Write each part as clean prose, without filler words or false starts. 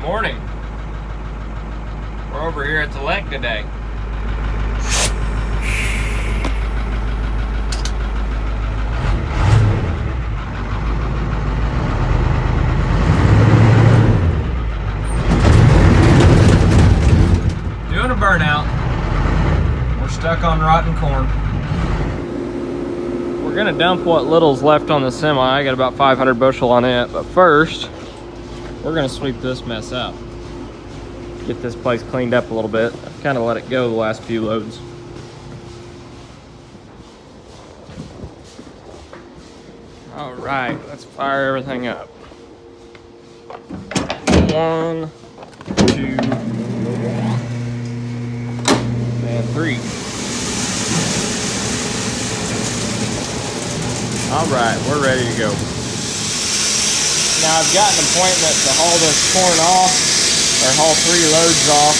Morning. We're over here at the lake today. Doing a burnout. We're stuck on rotten corn. We're gonna dump what little's left on the semi. I got about 500 bushel on it, but first, we're gonna sweep this mess up. Get this place cleaned up a little bit. I've kind of let it go the last few loads. All right, let's fire everything up. 1, 2, and 3. All right, we're ready to go. Now I've got an appointment to haul this corn off, or haul 3 loads off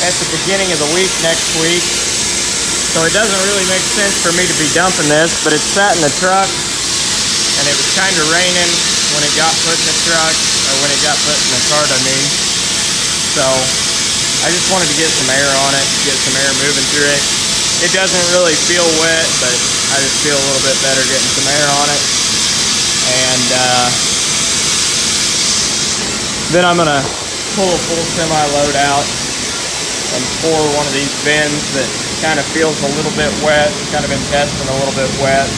at the beginning of the week next week. So it doesn't really make sense for me to be dumping this, but it sat in the truck and it was kind of raining when it got put in the truck, or when it got put in the cart, I mean. So I just wanted to get some air on it, get some air moving through it. It doesn't really feel wet, but I just feel a little bit better getting some air on it. And then I'm gonna pull a full semi load out and pour one of these bins that kind of feels a little bit wet, kind of been testing a little bit wet.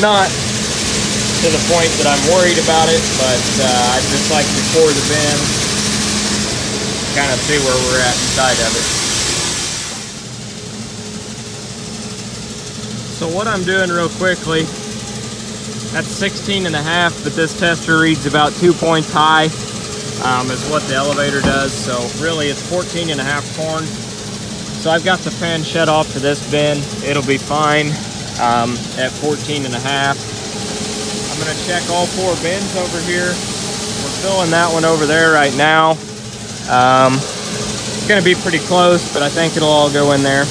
Not to the point that I'm worried about it, but I'd just like to pour the bin, kind of see where we're at inside of it. So what I'm doing real quickly, that's 16.5, but this tester reads about 2 points high, is what the elevator does. So really it's 14.5 corn. So I've got the fan shut off to this bin. It'll be fine at 14.5. I'm gonna check all 4 bins over here. We're filling that one over there right now. It's gonna be pretty close, but I think it'll all go in there.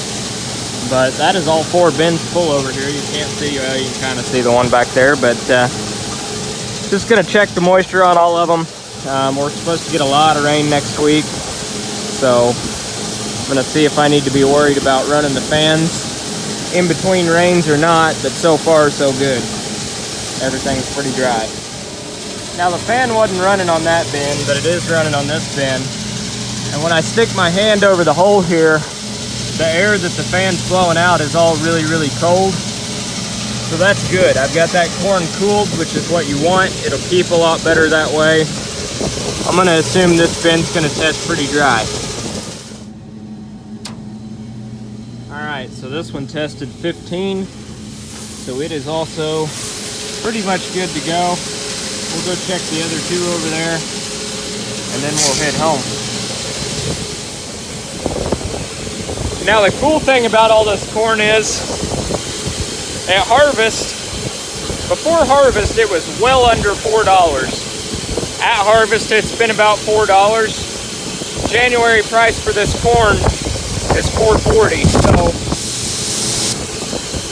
But that is all 4 bins full over here. You can't see, well, you can kind of see the one back there, but just gonna check the moisture on all of them. We're supposed to get a lot of rain next week, so I'm gonna see if I need to be worried about running the fans in between rains or not, but so far so good. Everything's pretty dry. Now the fan wasn't running on that bin, but it is running on this bin. And when I stick my hand over the hole here, the air that the fan's blowing out is all really, really cold. So that's good. I've got that corn cooled, which is what you want. It'll keep a lot better that way. I'm gonna assume this bin's gonna test pretty dry. All right, so this one tested 15. So it is also pretty much good to go. We'll go check the other 2 over there, and then we'll head home. Now the cool thing about all this corn is, at harvest, before harvest it was well under $4. At harvest it's been about $4. January price for this corn is $4.40. So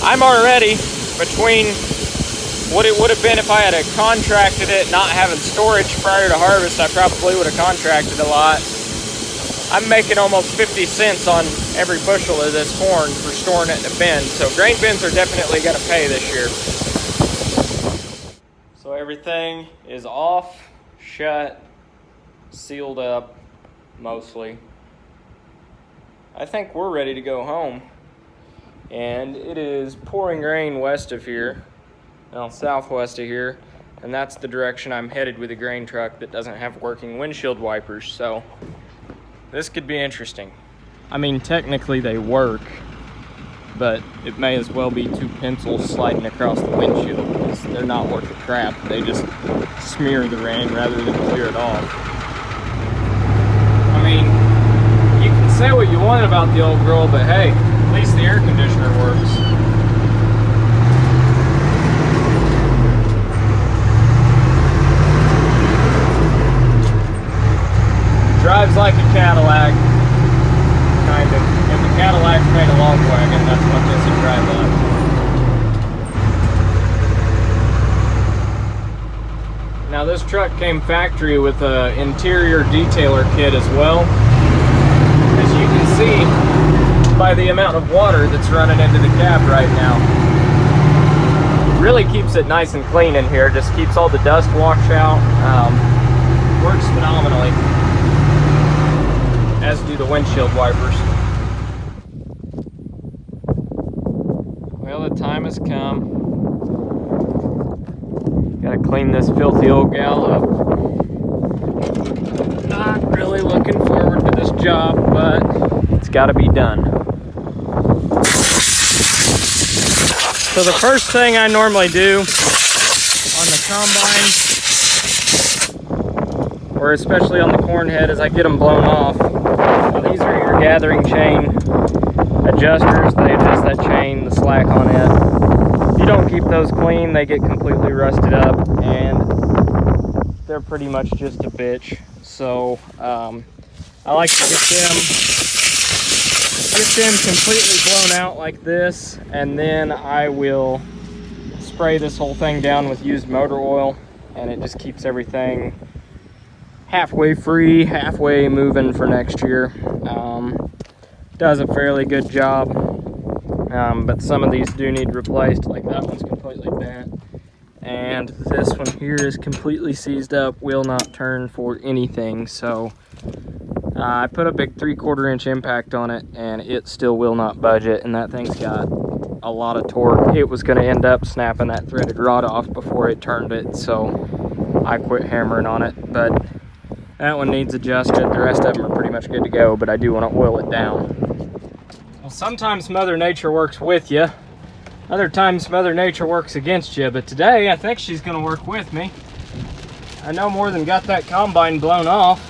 I'm already, between what it would have been if I had contracted it, not having storage prior to harvest, I probably would have contracted a lot. I'm making almost 50 cents on every bushel of this corn for storing it in a bin. So grain bins are definitely gonna pay this year. So everything is off, shut, sealed up, mostly. I think we're ready to go home. And it is pouring rain west of here, well, southwest of here, and that's the direction I'm headed with a grain truck that doesn't have working windshield wipers. So this could be interesting. I mean, technically they work, but it may as well be 2 pencils sliding across the windshield, because they're not worth a crap. They just smear the rain rather than clear it off. I mean, you can say what you want about the old girl, but hey, at least the air conditioner works. Drives like a Cadillac, kind of. If the Cadillac's made a long wagon, that's what this would drive like. Now this truck came factory with an interior detailer kit as well. As you can see by the amount of water that's running into the cab right now. Really keeps it nice and clean in here, just keeps all the dust washed out. Works phenomenally, as do the windshield wipers. Well, the time has come. Gotta clean this filthy old gal up. Not really looking forward to this job, but it's gotta be done. So the first thing I normally do on the combine, or especially on the corn head, is I get them blown off. Now these are your gathering chain adjusters. They adjust that chain, the slack on it. If you don't keep those clean, they get completely rusted up and they're pretty much just a bitch. So I like to get them completely blown out like this, and then I will spray this whole thing down with used motor oil, and it just keeps everything halfway free, halfway moving for next year. Does a fairly good job, but some of these do need replaced. Like that one's completely bent, and this one here is completely seized up, will not turn for anything. So I put a big 3/4 inch impact on it and it still will not budge it, and that thing's got a lot of torque. It was going to end up snapping that threaded rod off before it turned it, so I quit hammering on it. But that one needs adjusted. The rest of them are pretty much good to go, but I do want to oil it down. Well, sometimes Mother Nature works with you. Other times Mother Nature works against you, but today I think she's going to work with me. I no more than got that combine blown off,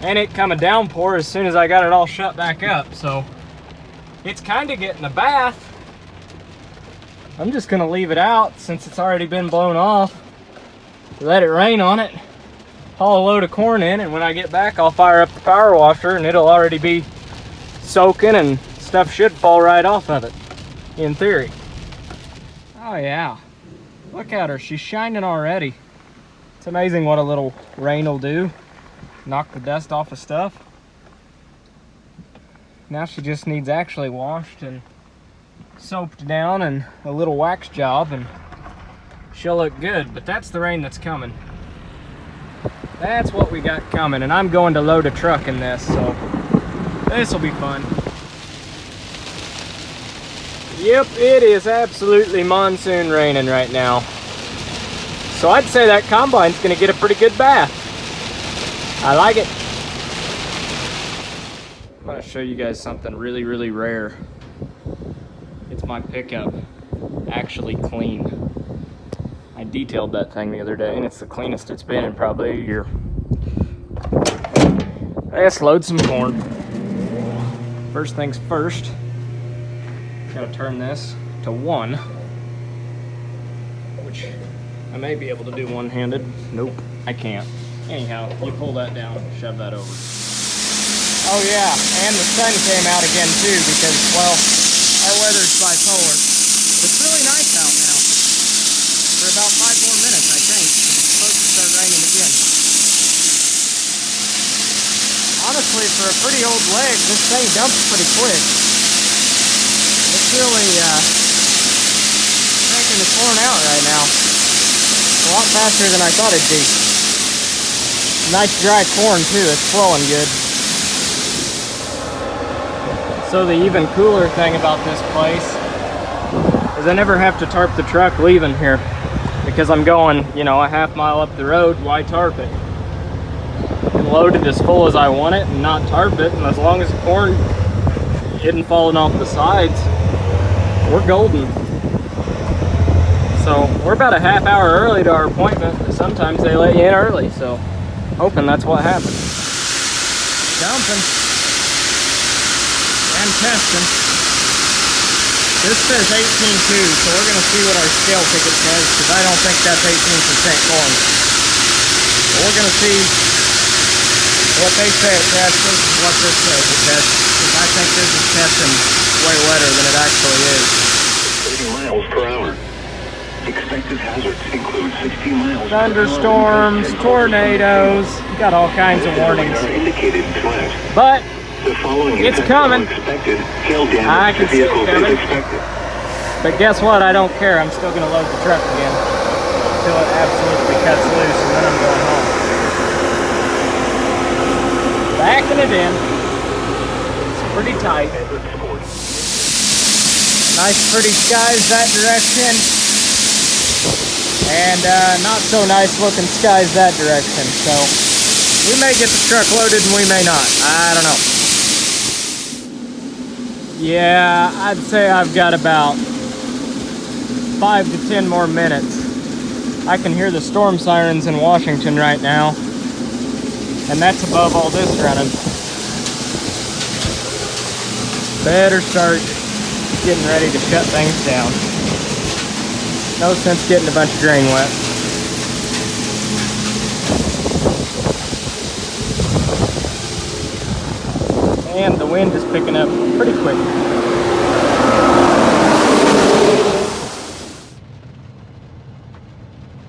and it come a downpour as soon as I got it all shut back up. So it's kind of getting a bath. I'm just going to leave it out since it's already been blown off. Let it rain on it. Haul a load of corn in, and when I get back I'll fire up the power washer and it'll already be soaking and stuff should fall right off of it, in theory. Oh yeah, look at her, she's shining already. It's amazing what a little rain will do. Knock the dust off of stuff. Now she just needs actually washed and soaped down and a little wax job, and she'll look good. But that's the rain that's coming. That's what we got coming, and I'm going to load a truck in this, so this will be fun. Yep, it is absolutely monsoon raining right now. So I'd say that combine's gonna get a pretty good bath. I like it. I'm gonna show you guys something really, really rare. It's my pickup, actually clean. I detailed that thing the other day, and it's the cleanest it's been in probably a year. Let's load some corn. First things first, gotta turn this to 1, which I may be able to do one-handed. Nope, I can't. Anyhow, you pull that down, shove that over. Oh yeah, and the sun came out again too, because, well, our weather's bipolar. It's really nice out now. For about 5 more minutes, I think. It's supposed to start raining again. Honestly, for a pretty old leg, this thing dumps pretty quick. It's really cranking the corn out right now. A lot faster than I thought it'd be. Nice dry corn too, it's flowing good. So the even cooler thing about this place is I never have to tarp the truck leaving here, because I'm going, you know, a half mile up the road. Why tarp it? I can load it as full as I want it and not tarp it, and as long as the corn isn't falling off the sides, we're golden. So we're about a half hour early to our appointment, but sometimes they let you in early, so hoping that's what happened. Dumping and testing. This says 18.2, so we're going to see what our scale ticket says, because I don't think that's 18% corn. So we're going to see what they say it tests versus what this says it tests, because I think this is testing way wetter than it actually is. 80 miles per hour. Expected hazards include 60 miles. Thunderstorms, tornadoes, got all kinds of warnings. But it's coming. I can see it coming. But guess what? I don't care. I'm still going to load the truck again until it absolutely cuts loose, and then I'm going home. Backing it in. It's pretty tight. Nice pretty skies that direction. And not so nice looking skies that direction. So we may get the truck loaded and we may not. I don't know. Yeah, I'd say I've got about 5 to 10 more minutes. I can hear the storm sirens in Washington right now, and that's above all this running. Better start getting ready to shut things down. No sense getting a bunch of grain wet. And the wind is picking up pretty quick.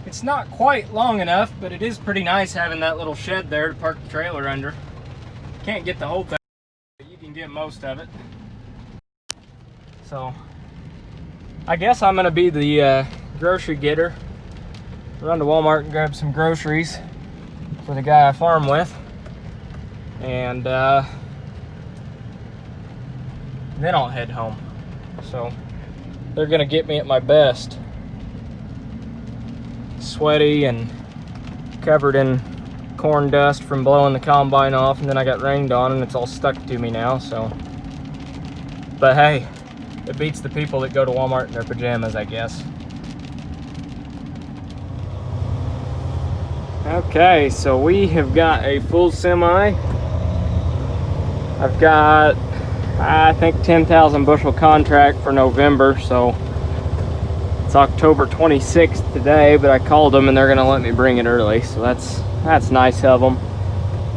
It's not quite long enough, but it is pretty nice having that little shed there to park the trailer under. Can't get the whole thing, but you can get most of it. So, I guess I'm gonna be the grocery getter. Run to Walmart and grab some groceries for the guy I farm with. And then I'll head home. So, they're gonna get me at my best. Sweaty and covered in corn dust from blowing the combine off, and then I got rained on and it's all stuck to me now, so. But hey, it beats the people that go to Walmart in their pajamas, I guess. Okay, so we have got a full semi. I've got, I think, 10,000 bushel contract for November, so it's October 26th today, but I called them and they're gonna let me bring it early, so that's nice of them.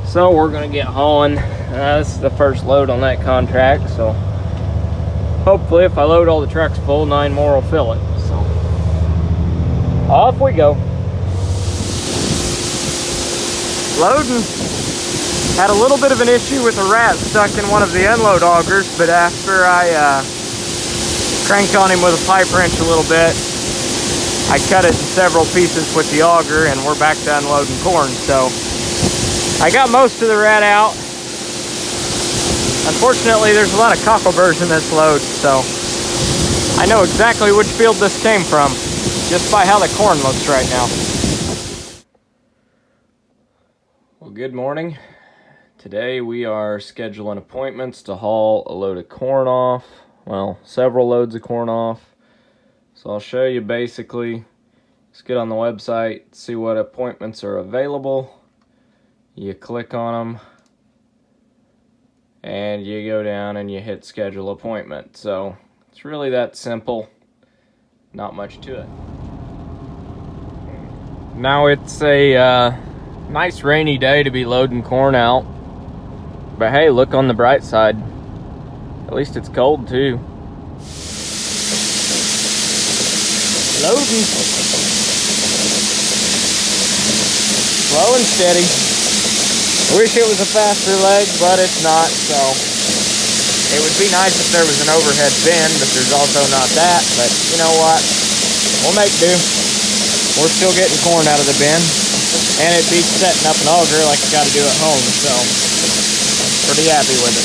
So we're gonna get hauling. This is the first load on that contract, so hopefully if I load all the trucks full, 9 more will fill it. So off we go. Loading. Had a little bit of an issue with a rat stuck in one of the unload augers, but after I cranked on him with a pipe wrench a little bit, I cut it in several pieces with the auger, and we're back to unloading corn. So I got most of the rat out. Unfortunately, there's a lot of cockleburs in this load, so I know exactly which field this came from just by how the corn looks right now. Well, good morning. Today we are scheduling appointments to haul a load of corn off. Well, several loads of corn off. So I'll show you basically. Just get on the website, see what appointments are available. You click on them, and you go down and you hit schedule appointment. So it's really that simple. Not much to it. Now it's a nice rainy day to be loading corn out. But hey, look on the bright side. At least it's cold too. Loading. Slow and steady. I wish it was a faster leg, but it's not, so. It would be nice if there was an overhead bin, but there's also not that. But you know what? We'll make do. We're still getting corn out of the bin. And it beats setting up an auger like you gotta do at home, so. Pretty happy with it.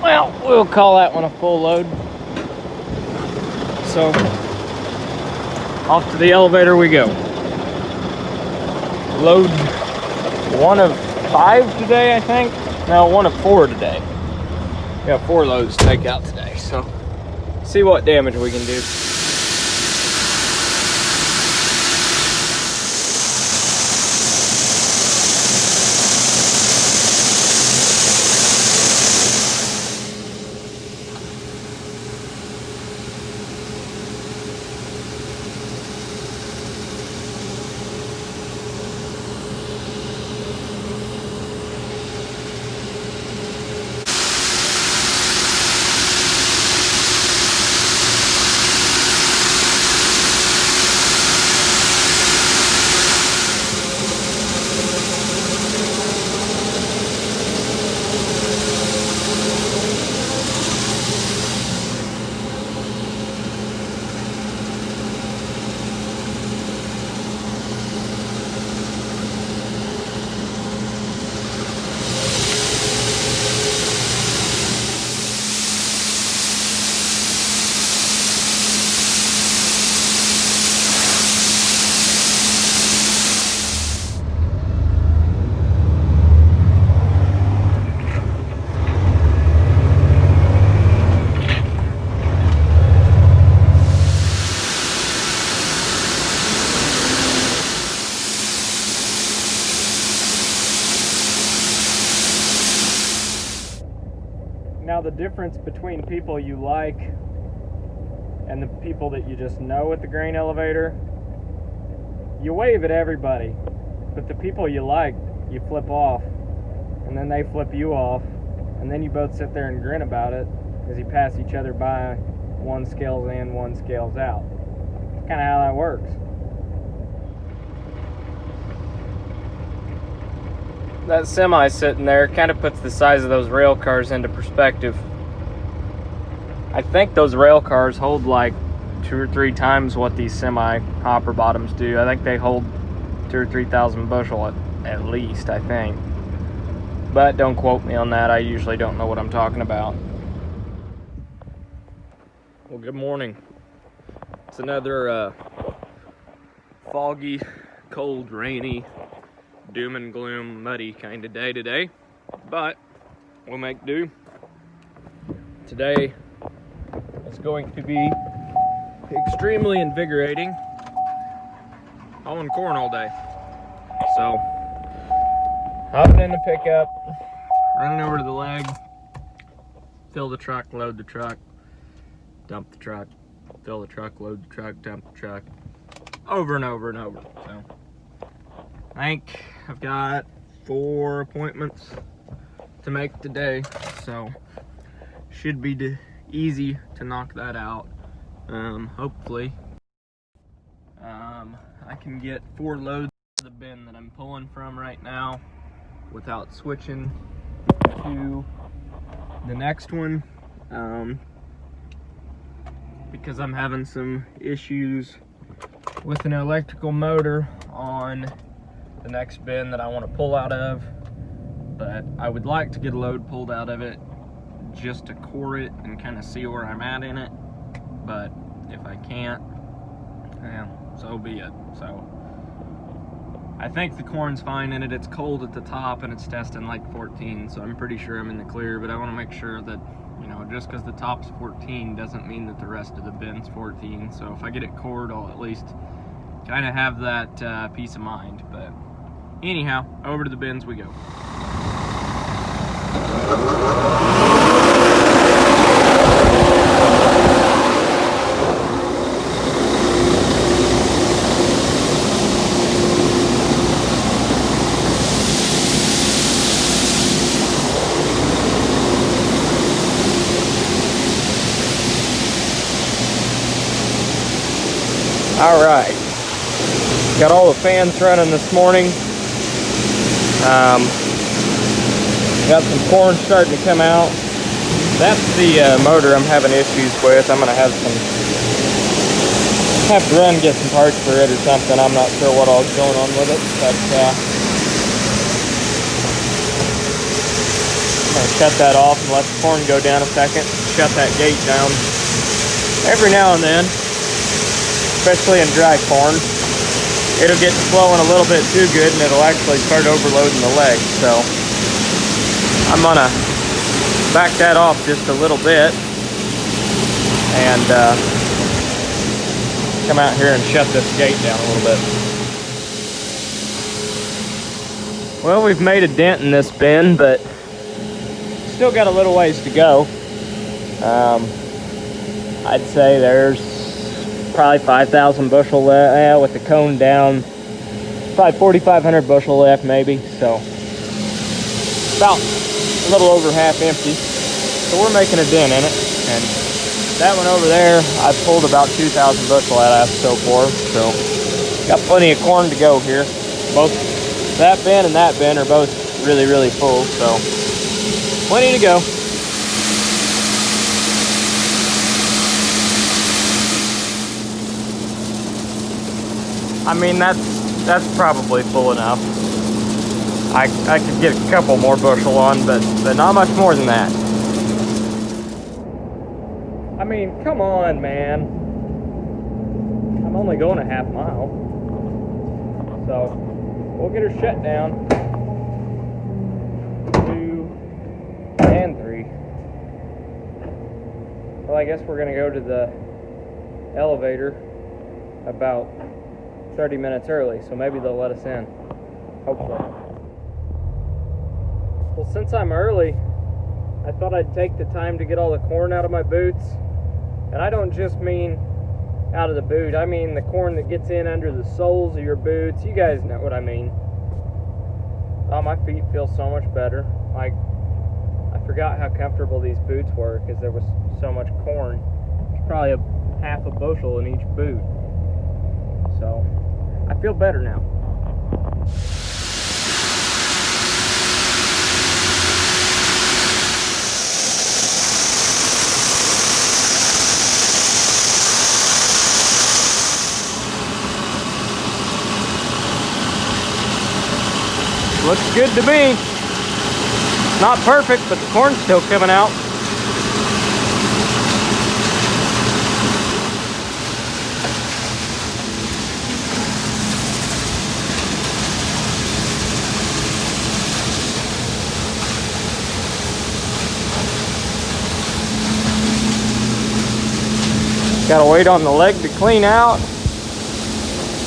Well, we'll call that one a full load. So, off to the elevator we go. Load 1 of 5 today, I think. No, 1 of 4 today. We got 4 loads to take out today, so see what damage we can do. Now the difference between people you like and the people that you just know at the grain elevator, you wave at everybody, but the people you like, you flip off, and then they flip you off, and then you both sit there and grin about it as you pass each other by. One scales in, one scales out. That's kind of how that works. That semi sitting there kind of puts the size of those rail cars into perspective. I think those rail cars hold like 2 or 3 times what these semi hopper bottoms do. I think they hold 2,000 or 3,000 bushel at least, I think. But don't quote me on that. I usually don't know what I'm talking about. Well, good morning. It's another foggy, cold, rainy, doom and gloom, muddy kind of day today, but we'll make do. Today is going to be extremely invigorating. Hauling corn all day. So, hopping in the pickup, running over to the leg, fill the truck, load the truck, dump the truck, fill the truck, load the truck, dump the truck, over and over and over. So, I think I've got 4 appointments to make today, so should be easy to knock that out. Hopefully, I can get 4 loads of the bin that I'm pulling from right now without switching to the next one, because I'm having some issues with an electrical motor on the next bin that I want to pull out of. But I would like to get a load pulled out of it just to core it and kind of see where I'm at in it. But if I can't, yeah, so be it. So I think the corn's fine in it. It's cold at the top and it's testing like 14, so I'm pretty sure I'm in the clear. But I want to make sure that, you know, just because the top's 14 doesn't mean that the rest of the bin's 14. So if I get it cored, I'll at least kind of have that peace of mind. But anyhow, over to the bins we go. All right, got all the fans running this morning. Got some corn starting to come out. That's the motor I'm having issues with. I'm gonna have to run and get some parts for it or something. I'm not sure what all's going on with it, but I'm gonna shut that off and let the corn go down a second. Shut that gate down. Every now and then, especially in dry corn, it'll get flowing a little bit too good and it'll actually start overloading the leg. So I'm gonna back that off just a little bit and come out here and shut this gate down a little bit. Well, we've made a dent in this bin, but still got a little ways to go. I'd say there's probably 5,000 bushel left, with the cone down, probably 4,500 bushel left maybe, so about a little over half empty. So we're making a dent in it, and that one over there, I pulled about 2,000 bushel out of so far, so got plenty of corn to go here. Both that bin and that bin are both really, really full, so plenty to go. I mean, that's probably full enough. I could get a couple more bushel on, but not much more than that. I mean, come on, man. I'm only going a half mile. So, we'll get her shut down. 2 and 3. Well, I guess we're gonna go to the elevator about 30 minutes early, so maybe they'll let us in. Hopefully. Well, since I'm early, I thought I'd take the time to get all the corn out of my boots. And I don't just mean out of the boot, I mean the corn that gets in under the soles of your boots. You guys know what I mean. Oh, my feet feel so much better. I forgot how comfortable these boots were because there was so much corn. There's probably half a bushel in each boot. So, I feel better now. Looks good to me. Not perfect, but the corn's still coming out. Gotta wait on the leg to clean out,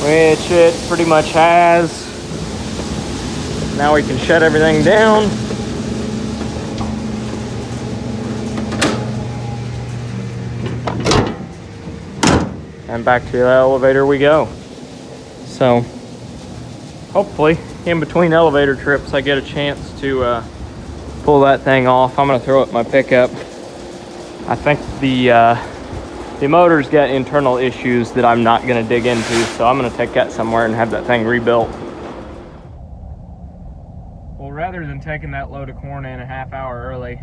which it pretty much has. Now we can shut everything down. And back to the elevator we go. So, hopefully, in between elevator trips, I get a chance to pull that thing off. I'm gonna throw it in my pickup. I think the motor's got internal issues that I'm not gonna dig into, so I'm gonna take that somewhere and have that thing rebuilt. Well, rather than taking that load of corn in a half hour early,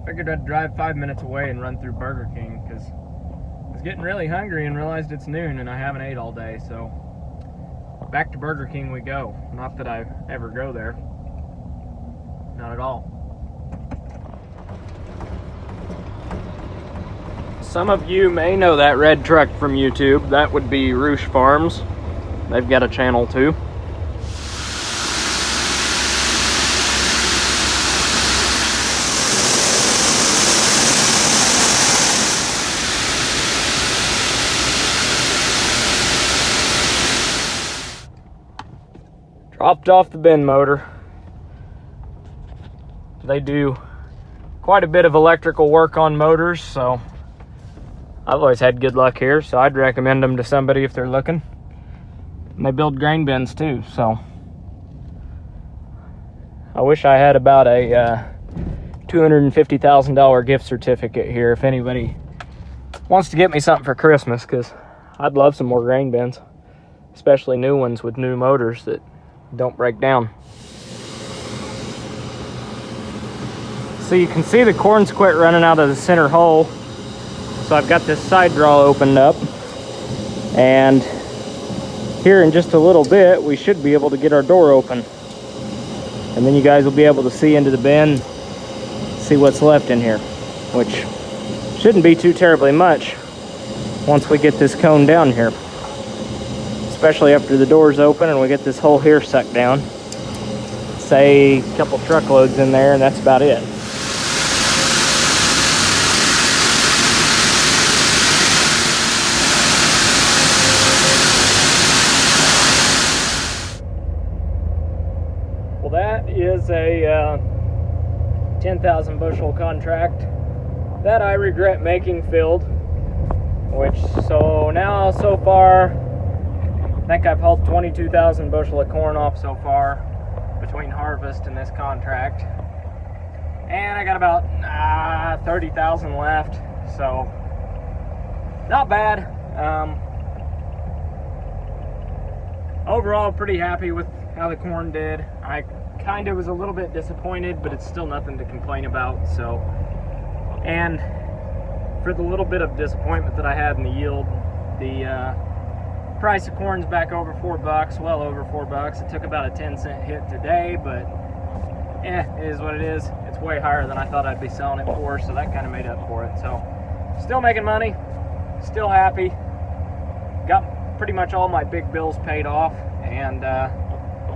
figured I'd drive 5 minutes away and run through Burger King because I was getting really hungry and realized it's noon and I haven't ate all day. So back to Burger King we go. Not that I ever go there. Not at all. Some of you may know that red truck from YouTube. That would be Roosh Farms. They've got a channel too. Dropped off the bin motor. They do quite a bit of electrical work on motors, so I've always had good luck here, so I'd recommend them to somebody if they're looking. And they build grain bins too, so I wish I had about a $250,000 gift certificate here if anybody wants to get me something for Christmas, because I'd love some more grain bins, especially new ones with new motors that don't break down. So you can see the corn's quit running out of the center hole. So I've got this side draw opened up, and here in just a little bit we should be able to get our door open, and then you guys will be able to see into the bin, see what's left in here, which shouldn't be too terribly much once we get this cone down here. Especially after the door's open and we get this hole here sucked down. Say a couple truckloads in there and that's about it. Well, that is a 10,000 bushel contract that I regret making filled, which so far I think I've hauled 22,000 bushel of corn off so far between harvest and this contract, and I got about 30,000 left, so not bad. Overall, pretty happy with how the corn did. I kind of was a little bit disappointed, but it's still nothing to complain about. So, and for the little bit of disappointment that I had in the yield, the price of corn's back over $4, well over $4. It took about a 10-cent hit today, but it is what it is. It's way higher than I thought I'd be selling it for, so that kind of made up for it. So still making money, still happy. Got pretty much all my big bills paid off, and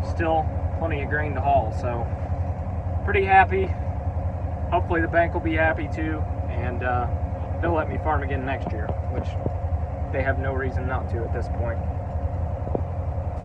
still plenty of grain to haul, so pretty happy. Hopefully the bank will be happy too, and they'll let me farm again next year, which they have no reason not to at this point.